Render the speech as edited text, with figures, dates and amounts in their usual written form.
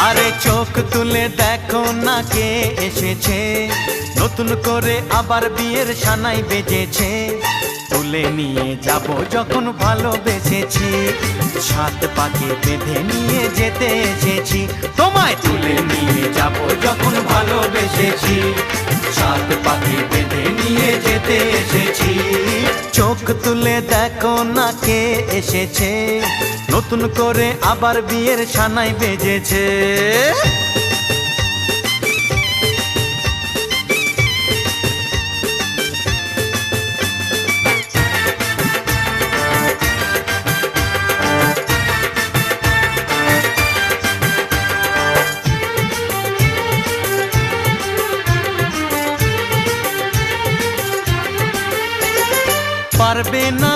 আরে চোখ তুলে দেখো না কে এসেছে, নতুন করে আবার বিয়ের সানাই বেজেছে। তুলে নিয়ে যাব যখন ভালোবেসেছি, সাত পাকে বেঁধে নিয়ে যেতে এসেছি। তোমায় তুলে নিয়ে যাব যখন ভালোবেসেছি, সাত পাকে বেঁধে নিয়ে যেতে এসেছি। চোখ তুলে দেখো না কে এসেছে, নতুন করে আবার বিয়ের সানাই বেজেছে। পারবে না